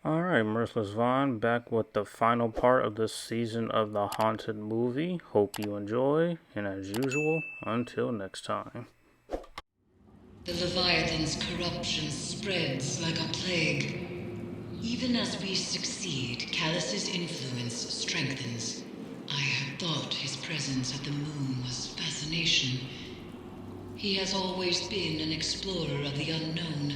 Alright, Merciless Vaughn back with the final part of this season of the Haunted movie. Hope you enjoy, and as usual, until next time. The Leviathan's corruption spreads like a plague. Even as we succeed, Callus's influence strengthens. I had thought his presence at the moon was fascination. He has always been an explorer of the unknown,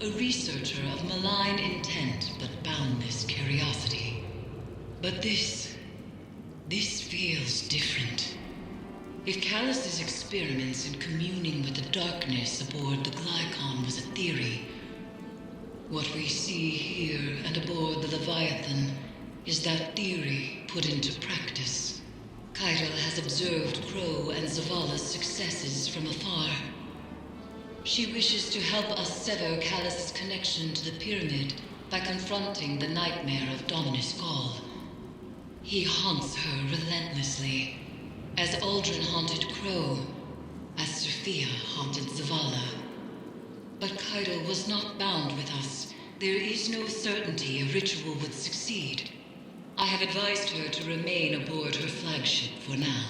a researcher of malign intent but boundless curiosity. But this feels different. If Callus's experiments in communing with the darkness aboard the Glykon was a theory, what we see here and aboard the Leviathan is that theory put into practice. Keitel has observed Crow and Zavala's successes from afar. She wishes to help us sever Callus's connection to the pyramid by confronting the nightmare of Dominus Gaul. He haunts her relentlessly, as Aldrin haunted Crow, as Sophia haunted Zavala. But Keitel was not bound with us. There is no certainty a ritual would succeed. I have advised her to remain aboard her flagship for now.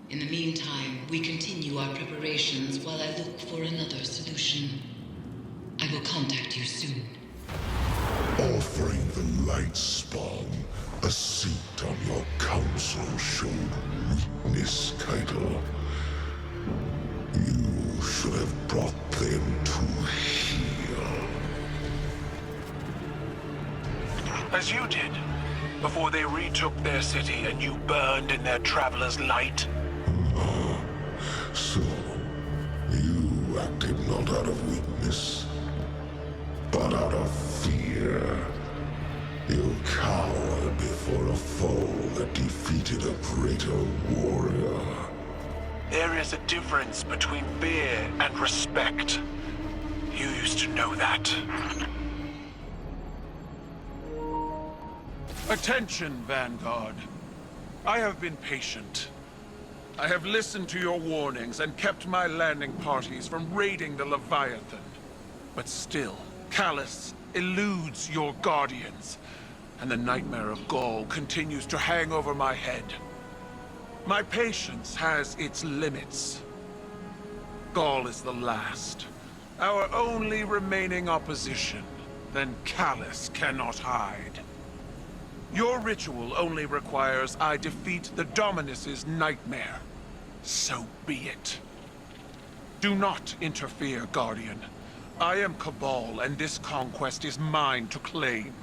In the meantime, we continue our preparations while I look for another solution. I will contact you soon. Offering the light spawn a seat on your council showed weakness, Keitel. You should have brought them to heel. As you did, before they retook their city and you burned in their traveler's light. So, you acted not out of weakness, but out of fear. You cowered before a foe that defeated a greater warrior. There is a difference between fear and respect. You used to know that. Attention, Vanguard. I have been patient. I have listened to your warnings and kept my landing parties from raiding the Leviathan. But still, Callus eludes your guardians, and the nightmare of Gaul continues to hang over my head. My patience has its limits. Gaul is the last, our only remaining opposition. Then Callus cannot hide. Your ritual only requires I defeat the Dominus's nightmare. So be it. Do not interfere, Guardian. I am Cabal, and this conquest is mine to claim.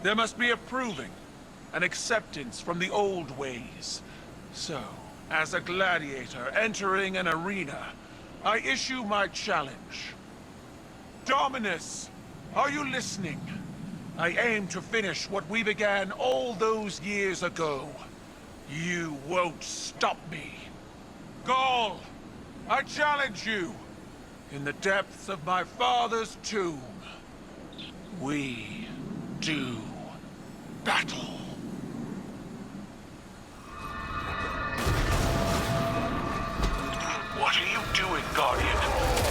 There must be a proving, an acceptance from the old ways. So, as a gladiator entering an arena, I issue my challenge. Dominus, are you listening? I aim to finish what we began all those years ago. You won't stop me. Gaul, I challenge you. In the depths of my father's tomb, we do battle. What are you doing, Guardian?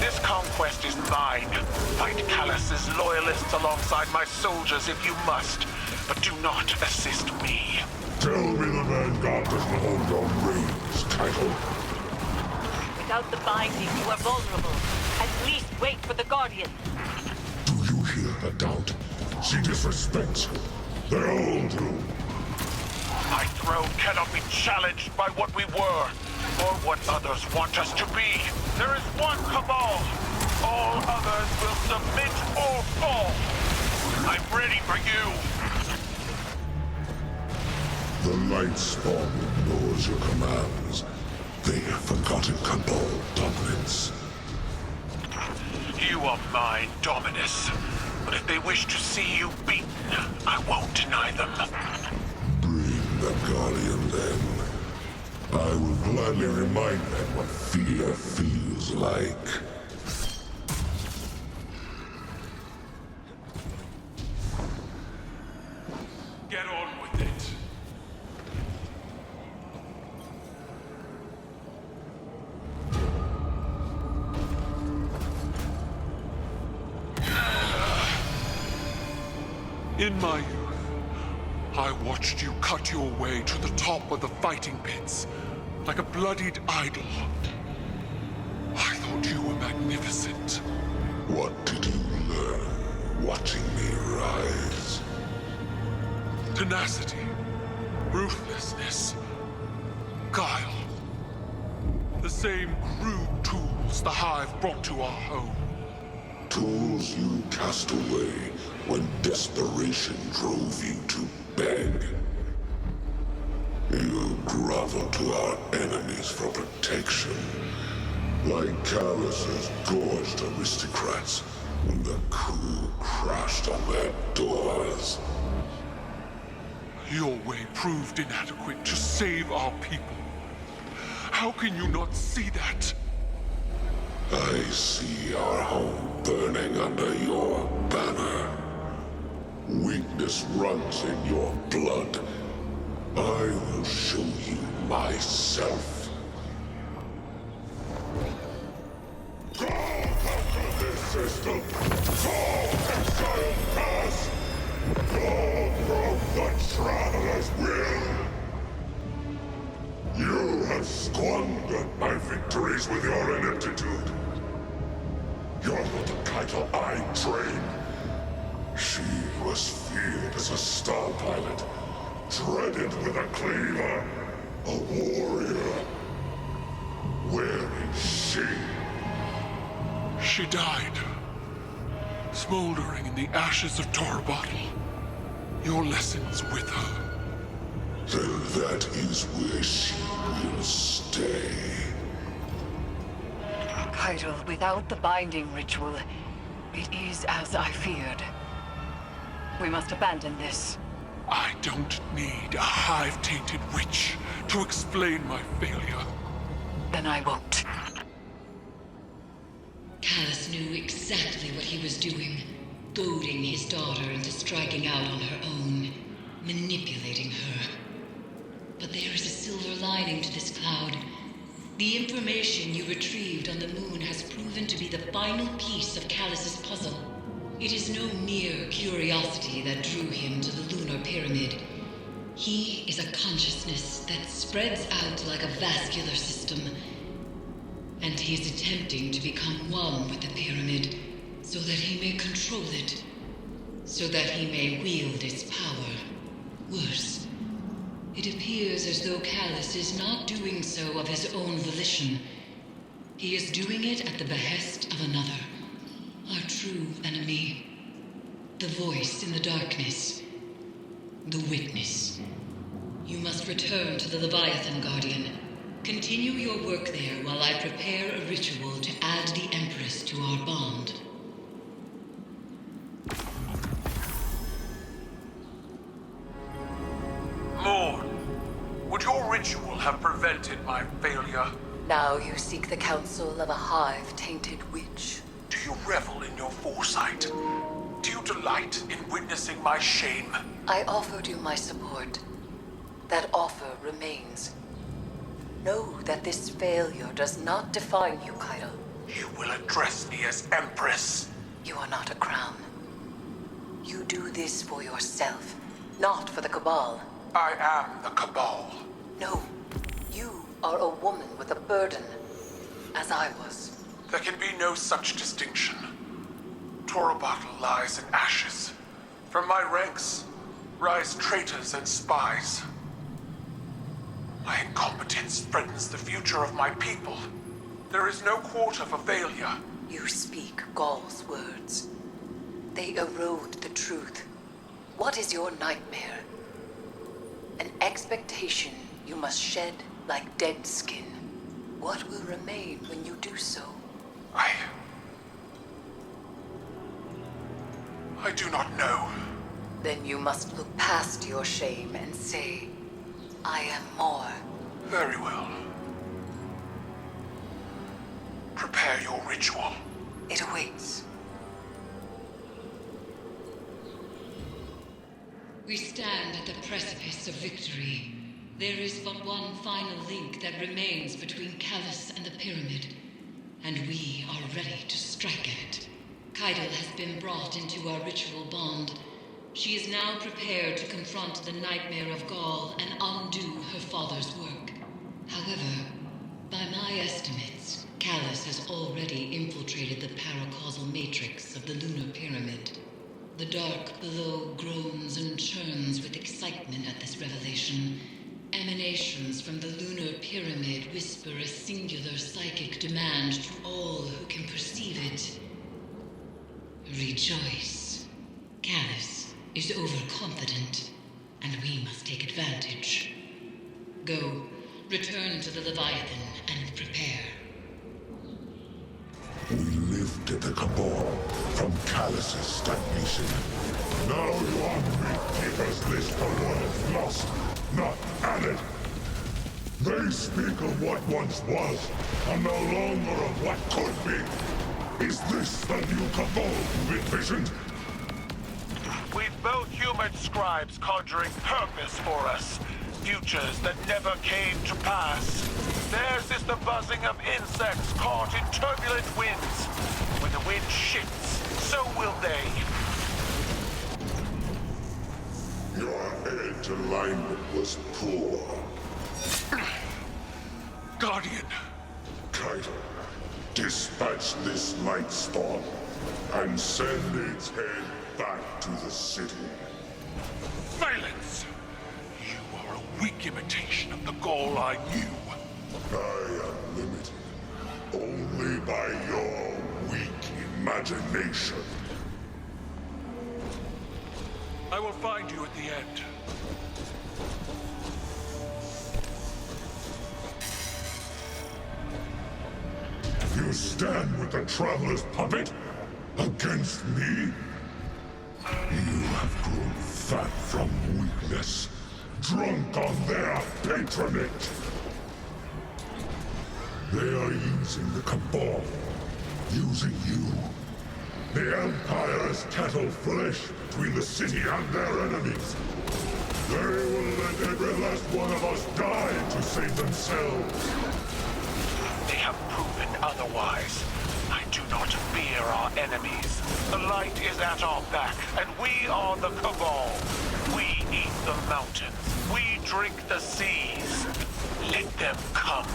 This conquest is mine. Fight Callus's loyalists alongside my soldiers if you must, but do not assist me. Tell me the Vanguard doesn't hold your reins, Keitel. Without the binding, you are vulnerable. At least wait for the Guardian. Do you hear the doubt? She disrespects you. They all do. My throne cannot be challenged by what we were, or what others want us to be. There is one Cabal. All others will submit or fall. I'm ready for you. The light spawn ignores your commands. They have forgotten Cabal dominance. You are mine, Dominus. But if they wish to see you beaten, I won't deny them. Bring the Guardian then. I will gladly remind them what fear feels like. Get on with it. In my youth, I watched you cut your way to the top of the fighting pits, like a bloodied idol. I thought you were magnificent. What did you learn watching me rise? Tenacity, ruthlessness, guile. The same crude tools the Hive brought to our home. Tools you cast away when desperation drove you to beg. You grovel to our enemies for protection, like Callus's gorged aristocrats when the coup crashed on their doors. Your way proved inadequate to save our people. How can you not see that? I see our home burning under your banner. Weakness runs in your blood. I will show you myself. Go conquer this system! Go exile pass! Go from the Traveler's will! You have squandered my victories with your ineptitude. You're not the Kaito I trained. She was feared as a star pilot, dreaded with a cleaver, a warrior. Where is she? She died, smoldering in the ashes of Torobatl. Your lessons with her. Then that is where she will stay. Kaito, without the binding ritual, it is as I feared. We must abandon this. I don't need a Hive-tainted witch to explain my failure. Then I won't. Callus knew exactly what he was doing, goading his daughter into striking out on her own, manipulating her. But there is a silver lining to this cloud. The information you retrieved on the moon has proven to be the final piece of Callus's puzzle. It is no mere curiosity that drew him to the lunar pyramid. He is a consciousness that spreads out like a vascular system. And he is attempting to become one with the pyramid, so that he may control it. So that he may wield its power. Worse, it appears as though Callus is not doing so of his own volition. He is doing it at the behest of another. Our true enemy. The voice in the darkness. The witness. You must return to the Leviathan, Guardian. Continue your work there while I prepare a ritual to add the Empress to our bond. Morn, would your ritual have prevented my failure? Now you seek the counsel of a Hive-tainted witch. Do you revel in your foresight? Do you delight in witnessing my shame? I offered you my support. That offer remains. Know that this failure does not define you, Kaito. You will address me as Empress. You are not a crown. You do this for yourself, not for the Cabal. I am the Cabal. No, you are a woman with a burden, as I was. There can be no such distinction. Torobatl lies in ashes. From my ranks rise traitors and spies. My incompetence threatens the future of my people. There is no quarter for failure. You speak Gaul's words. They erode the truth. What is your nightmare? An expectation you must shed like dead skin. What will remain when you do so? I do not know. Then you must look past your shame and say, I am more. Very well. Prepare your ritual. It awaits. We stand at the precipice of victory. There is but one final link that remains between Callus and the pyramid, and we are ready to strike at it. Kaito has been brought into our ritual bond. She is now prepared to confront the Nightmare of Gaul and undo her father's work. However, by my estimates, Callus has already infiltrated the paracausal matrix of the lunar pyramid. The dark below groans and churns with excitement at this revelation. Emanations from the lunar pyramid whisper a singular psychic demand to all who can perceive it. Rejoice. Callus is overconfident, and we must take advantage. Go, return to the Leviathan and prepare. We lifted the Cabal from Callus's stagnation. Now your meat keepers list the world's lost, not added. They speak of what once was, and no longer of what could be. Is this the new Cabal you envisioned? We've both human scribes conjuring purpose for us. Futures that never came to pass. Theirs is the buzzing of insects caught in turbulent winds. When the wind shifts, so will they. Your edge alignment was poor. Guardian! Kaitor, dispatch this light spawn and send its head back to the city. Silence! You are a weak imitation of the Gaul I knew. I am limited only by your weak imagination. I will find you at the end. You stand with the Traveler's puppet against me? You have grown fat from weakness, drunk on their patronage. They are using the Cabal, using you. The Empire is cattle flesh between the city and their enemies. They will let every last one of us die to save themselves. They have proven otherwise. I do not fear our enemies. The light is at our back, and we are the Cabal. We eat the mountains. We drink the seas. Let them come.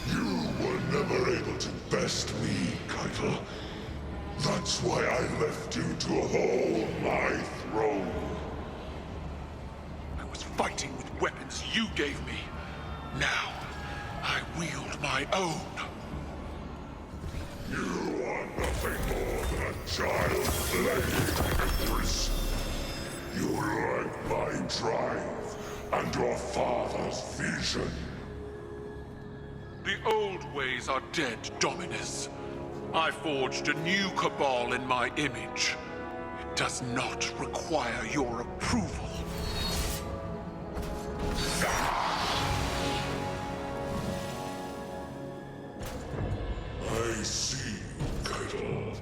You were never able to best me, Keitel. That's why I left you to hold my throne. I was fighting with weapons you gave me. Now, I wield my own. You are nothing more than a child playing Empress. You lack my drive and your father's vision. The old ways are dead, Dominus. I forged a new Cabal in my image. It does not require your approval. I see, Keitel.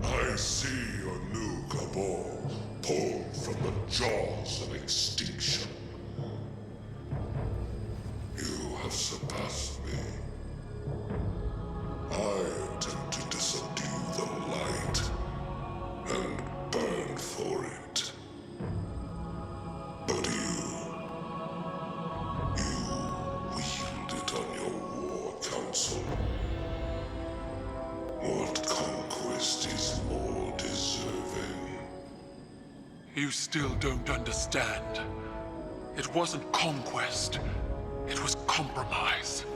I see your new Cabal pulled from the jaws of extinction. You have surpassed me. I attempted to subdue the light and burn for it. But you wield it on your war council. What conquest is more deserving? You still don't understand. It wasn't conquest. It was compromise.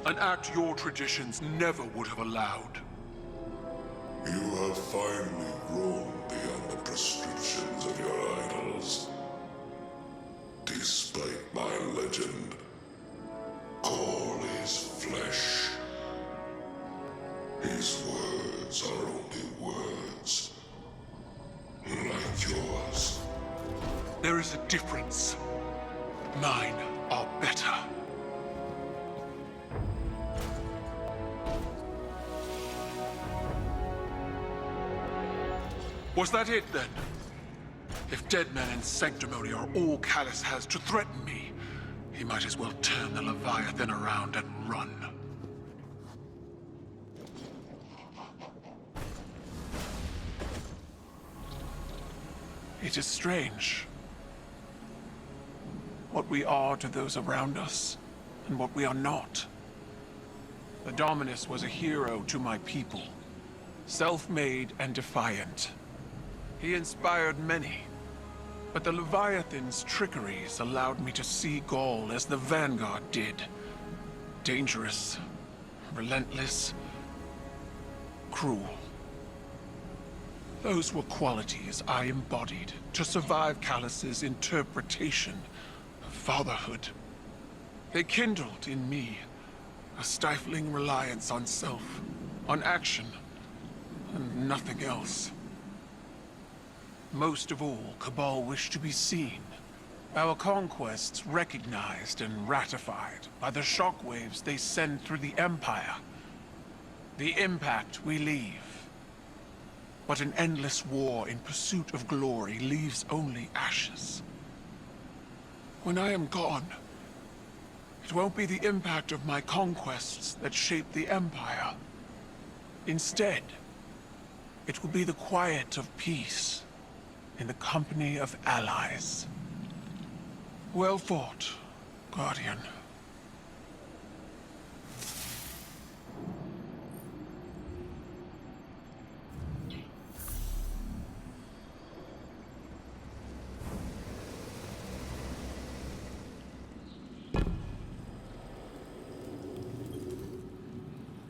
An act your traditions never would have allowed. You have finally grown beyond the prescriptions of your idols. Despite my legend, Gaul is flesh. His words are only words. Like yours. There is a difference. Mine are better. Was that it, then? If dead men and sanctimony are all Callus has to threaten me, he might as well turn the Leviathan around and run. It is strange. What we are to those around us, and what we are not. The Dominus was a hero to my people. Self-made and defiant. He inspired many. But the Leviathan's trickeries allowed me to see Gaul as the Vanguard did. Dangerous, relentless, cruel. Those were qualities I embodied to survive Callus's interpretation of fatherhood. They kindled in me a stifling reliance on self, on action, and nothing else. Most of all, Cabal wished to be seen. Our conquests recognized and ratified by the shockwaves they send through the Empire. The impact we leave. But an endless war in pursuit of glory leaves only ashes. When I am gone, it won't be the impact of my conquests that shape the Empire. Instead, it will be the quiet of peace in the company of allies. Well fought, Guardian.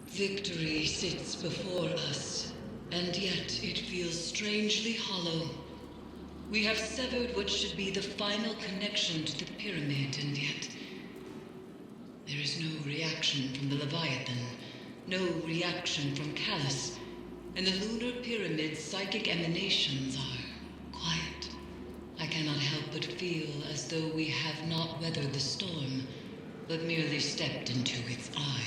Victory sits before us, and yet it feels strangely hollow. We have severed what should be the final connection to the pyramid, and yet there is no reaction from the Leviathan, no reaction from Callus, and the lunar pyramid's psychic emanations are quiet. I cannot help but feel as though we have not weathered the storm, but merely stepped into its eye.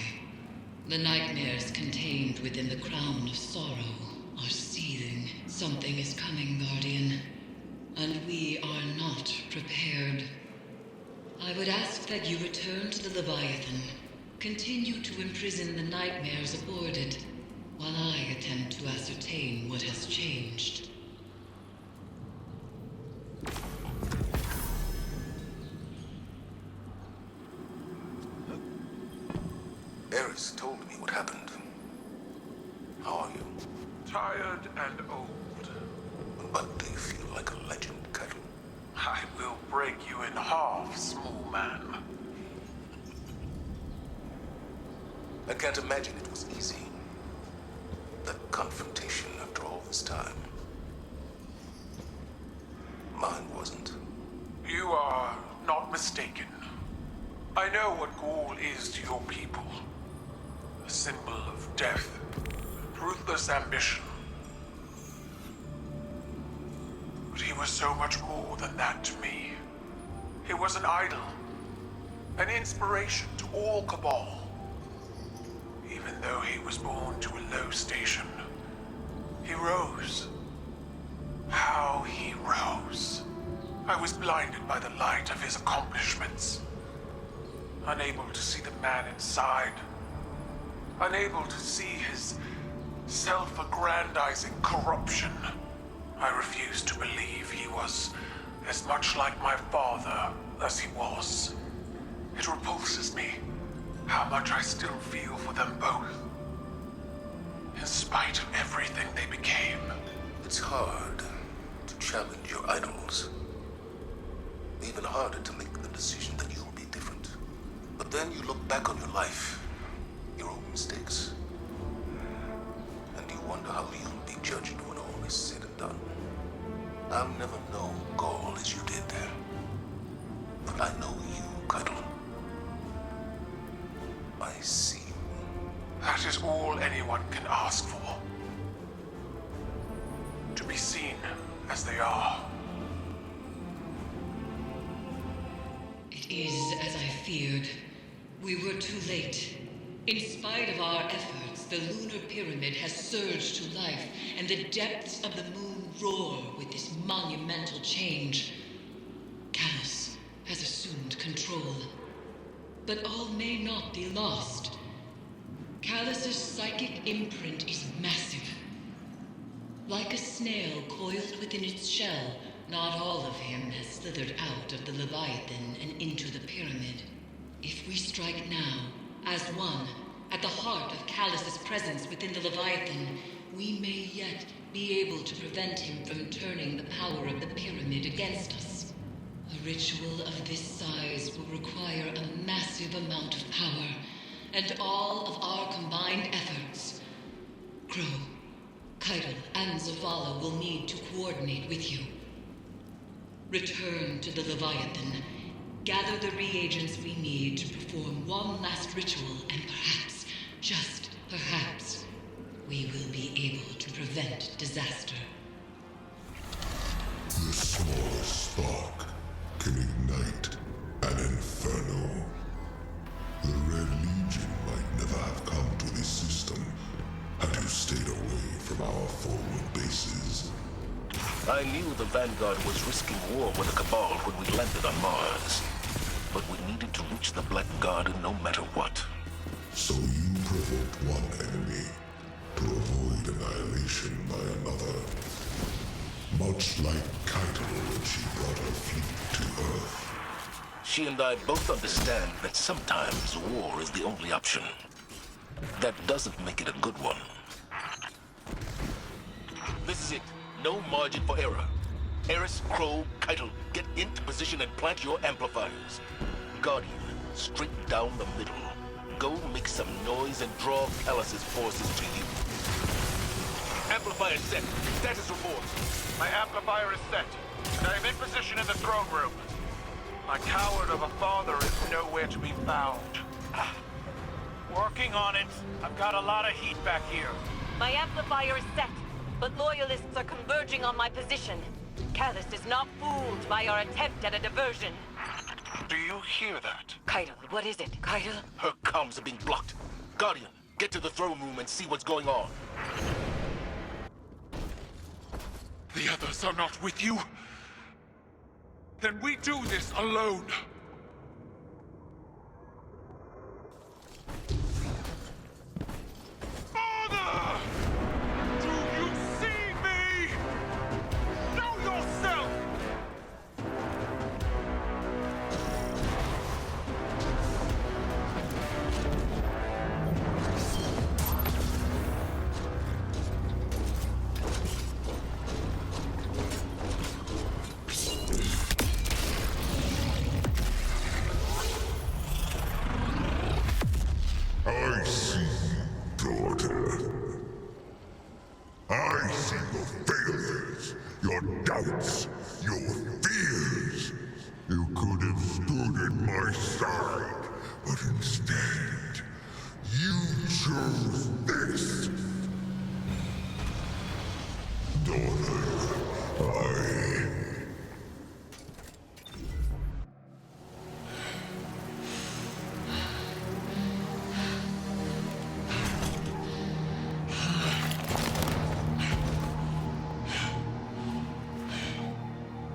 The nightmares contained within the crown of sorrow are seething. Something is coming, Guardian, and we are not prepared. I would ask that you return to the Leviathan, continue to imprison the nightmares aboard it, while I attempt to ascertain what has changed. Eris told me what happened. How are you? Tired and old. But do you feel like a legend, Caiatl? I will break you in half, small man. I can't imagine it was easy. That confrontation after all this time. Mine wasn't. You are not mistaken. I know what Gaul is to your people. A symbol of death, ruthless ambition. But he was so much more than that to me. He was an idol, an inspiration to all Cabal. Even though he was born to a low station, he rose. How he rose. I was blinded by the light of his accomplishments. Unable to see the man inside. Unable to see his self-aggrandizing corruption. I refused to believe he was as much like my father as he was. It repulses me how much I still feel for them both. In spite of everything they became. It's hard to challenge your idols. Even harder to make the decision that you'll be different. But then you look back on your life, your own mistakes, and you wonder how you'll be judged when all is said and done. I'll never know Gaul as you did, but I know you, Caiatl. I see you. That is all anyone can ask for. To be seen as they are. It is as I feared. We were too late. In spite of our efforts, the lunar pyramid has surged to life, and the depths of the moon roar with this monumental change. Callus has assumed control. But all may not be lost. Callus's psychic imprint is massive. Like a snail coiled within its shell, not all of him has slithered out of the Leviathan and into the pyramid. If we strike now, as one, at the heart of Callus's presence within the Leviathan, we may yet be able to prevent him from turning the power of the pyramid against us. A ritual of this size will require a massive amount of power, and all of our combined efforts. Crow, Keitel, and Zavala will need to coordinate with you. Return to the Leviathan. Gather the reagents we need to perform one last ritual, and perhaps, just perhaps, we will be able to prevent disaster. The smallest spark can ignite an inferno. The Red Legion might never have come to this system had you stayed away from our forward bases. I knew the Vanguard was risking war with the Cabal when we landed on Mars. But we needed to reach the Black Garden no matter what. So you provoked one enemy to avoid annihilation by another. Much like Keitel when she brought her fleet to Earth. She and I both understand that sometimes war is the only option. That doesn't make it a good one. This is it. No margin for error. Eris, Crow, Keitel, get into position and plant your amplifiers. Guardian, straight down the middle. Go make some noise and draw Callus's forces to you. Amplifier set. Status report. My amplifier is set, and I am in position in the throne room. My coward of a father is nowhere to be found. Working on it. I've got a lot of heat back here. My amplifier is set, but loyalists are converging on my position. Callus is not fooled by our attempt at a diversion. Do you hear that? Keitel, what is it? Keitel? Her comms are being blocked. Guardian, get to the throne room and see what's going on. The others are not with you? Then we do this alone. Father! Do you see me? Know yourself! I see, daughter. I see your failures, your doubts, your fears. You could have stood at my side, but instead, you chose this. Daughter, I...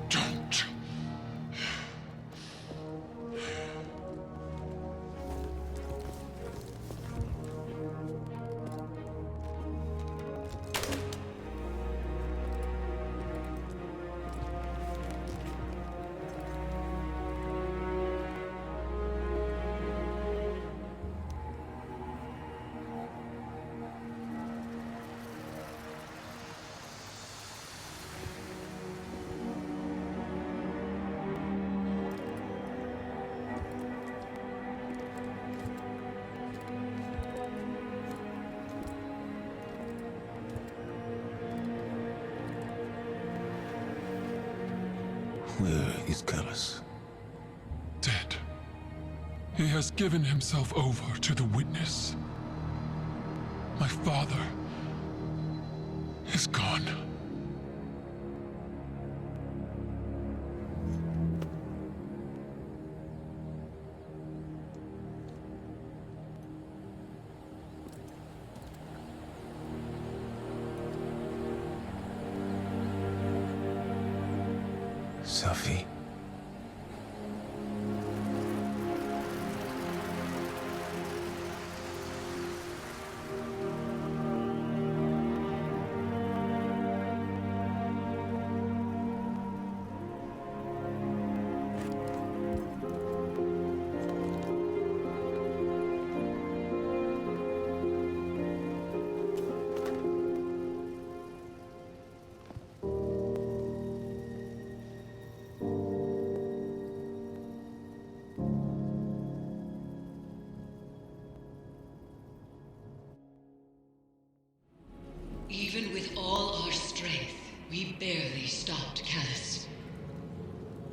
Don't. Where is Callus? Dead. He has given himself over to the Witness. My father is gone. Safi.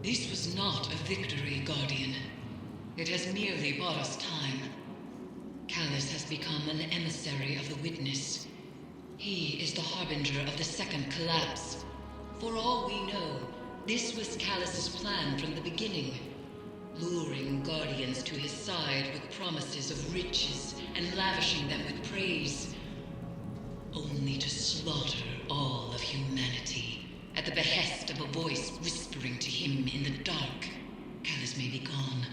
This was not a victory, Guardian. It has merely bought us time. Callus has become an emissary of the Witness. He is the harbinger of the second collapse. For all we know, this was Callus's plan from the beginning. Luring Guardians to his side with promises of riches and lavishing them with praise. Only to slaughter all of humanity at the behest of a voice whispering to him in the dark. Callus may be gone,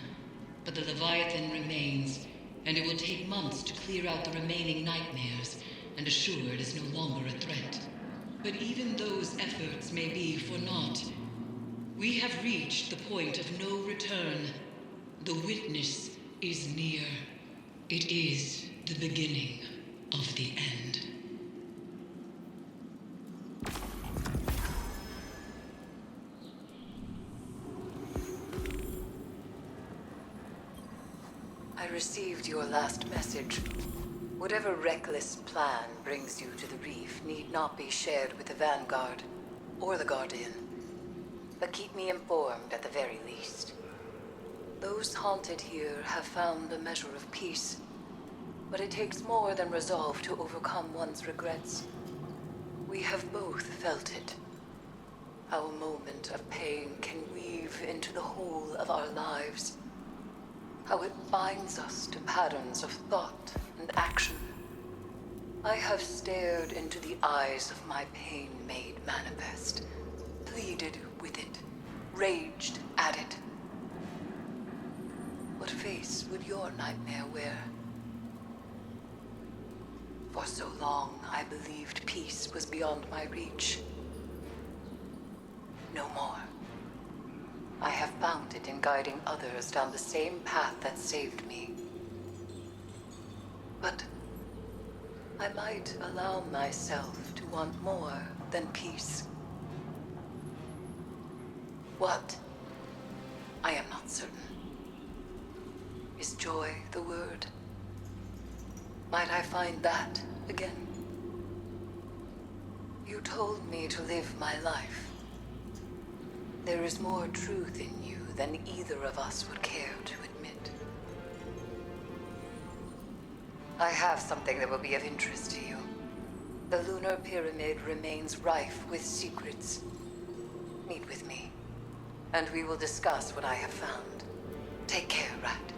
but the Leviathan remains, and it will take months to clear out the remaining nightmares and assure it is no longer a threat. But even those efforts may be for naught. We have reached the point of no return. The Witness is near. It is the beginning of the end. I received your last message. Whatever reckless plan brings you to the reef need not be shared with the Vanguard or the Guardian. But keep me informed at the very least. Those haunted here have found a measure of peace, but it takes more than resolve to overcome one's regrets. We have both felt it. Our moment of pain can weave into the whole of our lives. How it binds us to patterns of thought and action. I have stared into the eyes of my pain made manifest, pleaded with it, raged at it. What face would your nightmare wear? For so long, I believed peace was beyond my reach. No more. I have found it in guiding others down the same path that saved me. But I might allow myself to want more than peace. What? I am not certain. Is joy the word? Might I find that again? You told me to live my life. There is more truth in you than either of us would care to admit. I have something that will be of interest to you. The Lunar Pyramid remains rife with secrets. Meet with me, and we will discuss what I have found. Take care, Rat.